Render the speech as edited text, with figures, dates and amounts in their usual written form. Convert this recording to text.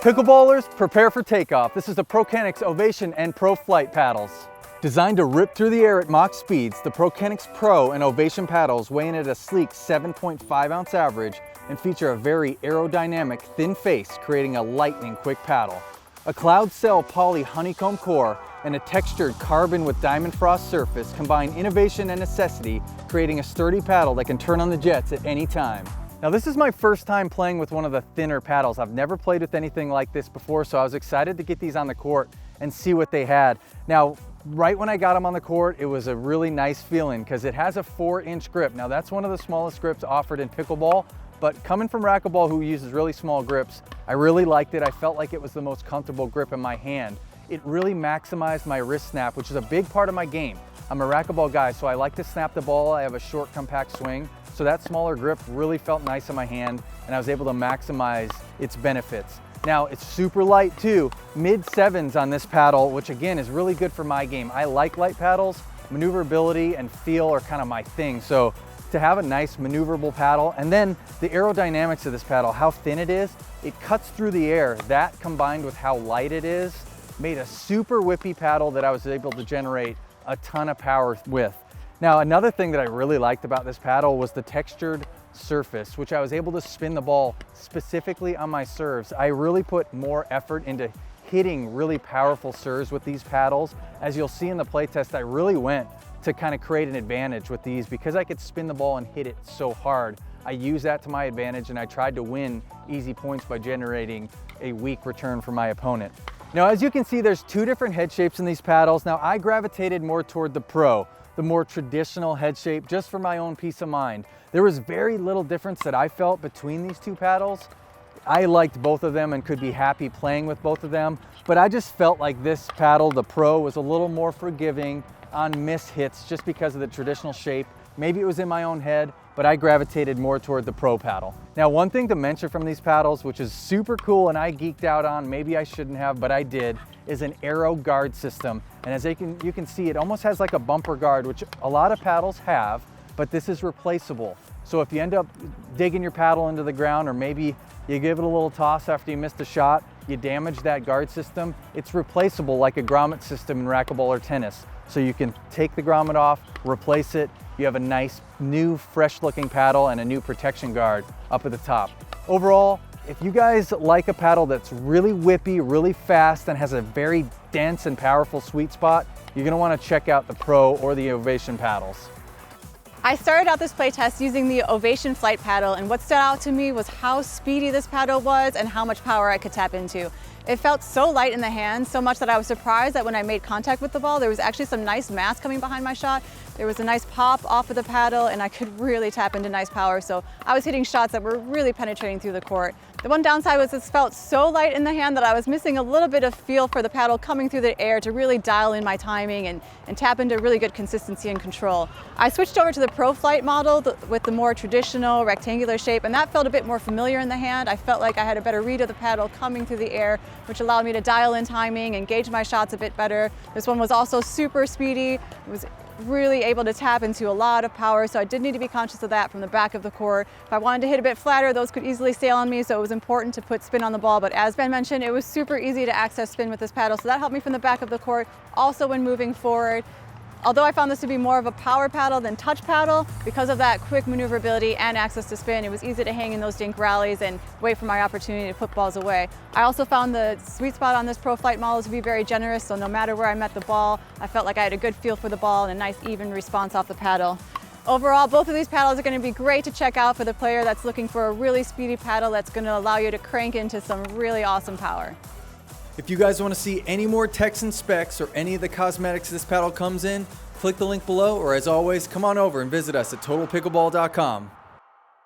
Pickleballers, prepare for takeoff. This is the ProKennex Ovation and Pro Flight paddles. Designed to rip through the air at Mach speeds, the ProKennex Pro and Ovation paddles weigh in at a sleek 7.5 ounce average and feature a very aerodynamic thin face, creating a lightning quick paddle. A cloud cell poly honeycomb core and a textured carbon with diamond frost surface combine innovation and necessity, creating a sturdy paddle that can turn on the jets at any time. Now this is my first time playing with one of the thinner paddles. I've never played with anything like this before, so I was excited to get these on the court and see what they had. Now, right when I got them on the court, it was a really nice feeling because it has a 4-inch grip. Now that's one of the smallest grips offered in pickleball, but coming from racquetball who uses really small grips, I really liked it. I felt like it was the most comfortable grip in my hand. It really maximized my wrist snap, which is a big part of my game. I'm a racquetball guy, so I like to snap the ball. I have a short, compact swing. So that smaller grip really felt nice in my hand, and I was able to maximize its benefits. Now it's super light too, mid-7s on this paddle, which again is really good for my game. I like light paddles. Maneuverability and feel are kind of my thing. So to have a nice maneuverable paddle, and then the aerodynamics of this paddle, how thin it is, it cuts through the air. That combined with how light it is, made a super whippy paddle that I was able to generate a ton of power with. Now, another thing that I really liked about this paddle was the textured surface, which I was able to spin the ball specifically on my serves. I really put more effort into hitting really powerful serves with these paddles. As you'll see in the playtest, I really went to kind of create an advantage with these because I could spin the ball and hit it so hard. I used that to my advantage, and I tried to win easy points by generating a weak return for my opponent. Now, as you can see, there's two different head shapes in these paddles. Now, I gravitated more toward the Pro, the more traditional head shape, just for my own peace of mind. There was very little difference that I felt between these two paddles. I liked both of them and could be happy playing with both of them, but I just felt like this paddle, the Pro, was a little more forgiving on miss hits just because of the traditional shape. Maybe it was in my own head, but I gravitated more toward the Pro paddle. Now, one thing to mention from these paddles, which is super cool and I geeked out on, maybe I shouldn't have, but I did, is an aero guard system. And as you can see, it almost has like a bumper guard, which a lot of paddles have, but this is replaceable. So if you end up digging your paddle into the ground, or maybe you give it a little toss after you missed a shot, you damage that guard system, it's replaceable like a grommet system in racquetball or tennis. So you can take the grommet off, replace it, you have a nice new fresh looking paddle and a new protection guard up at the top. Overall, if you guys like a paddle that's really whippy, really fast, and has a very dense and powerful sweet spot, you're gonna wanna check out the Pro or the Ovation paddles. I started out this playtest using the Ovation Flight Paddle, and what stood out to me was how speedy this paddle was and how much power I could tap into. It felt so light in the hand, so much that I was surprised that when I made contact with the ball, there was actually some nice mass coming behind my shot. There was a nice pop off of the paddle, and I could really tap into nice power, so I was hitting shots that were really penetrating through the court. The one downside was this felt so light in the hand that I was missing a little bit of feel for the paddle coming through the air to really dial in my timing and tap into really good consistency and control. I switched over to the Pro Flight model with the more traditional rectangular shape, and that felt a bit more familiar in the hand. I felt like I had a better read of the paddle coming through the air, which allowed me to dial in timing and gauge my shots a bit better. This one was also super speedy. It was really able to tap into a lot of power, so I did need to be conscious of that from the back of the court. If I wanted to hit a bit flatter, those could easily sail on me, so it was important to put spin on the ball. But as Ben mentioned, it was super easy to access spin with this paddle, so that helped me from the back of the court. Also when moving forward, although I found this to be more of a power paddle than touch paddle, because of that quick maneuverability and access to spin, it was easy to hang in those dink rallies and wait for my opportunity to put balls away. I also found the sweet spot on this Pro Flight model to be very generous, so no matter where I met the ball, I felt like I had a good feel for the ball and a nice even response off the paddle. Overall, both of these paddles are going to be great to check out for the player that's looking for a really speedy paddle that's going to allow you to crank into some really awesome power. If you guys want to see any more techs and specs or any of the cosmetics this paddle comes in, click the link below, or as always, come on over and visit us at totalpickleball.com.